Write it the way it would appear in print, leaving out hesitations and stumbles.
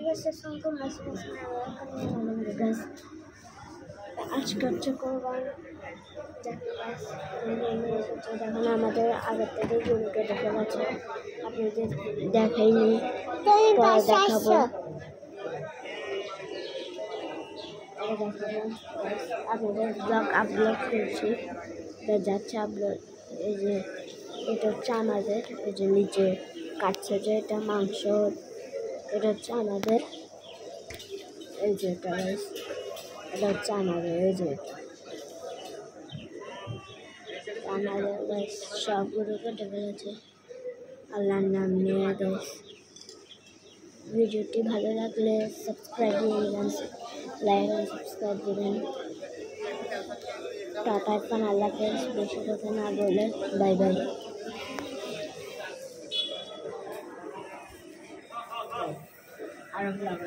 Assalamualaikum warahmatullahi guys. আজকে হচ্ছে কোরবান দেখুন আমাদের আগের থেকে গরু কেটে ফেলেছে, আপনাদের দেখাইনি, পরে দেখাবো। আপনাদের ব্লগ আপলোড করছি, যাচ্ছে আপলোড। এই যে এটা হচ্ছে আমাদের, এই যে নিচে কাটছে যে এটা মাংস, এটা হচ্ছে আমাদের। এই যে এটা হচ্ছে আমাদের, এই যে আমাদের সবগুলো কেটে ফেলেছে। আল্লাহর নাম নিয়ে দেশ। ভিডিওটি ভালো লাগলে সাবস্ক্রাইব করবেন, লাইক আর সাবস্ক্রাইব করবেন। টাটা এখন আল্লাহ হাফেজ, বেশি কথা না বলে বাই বাই। আরো ব্লগ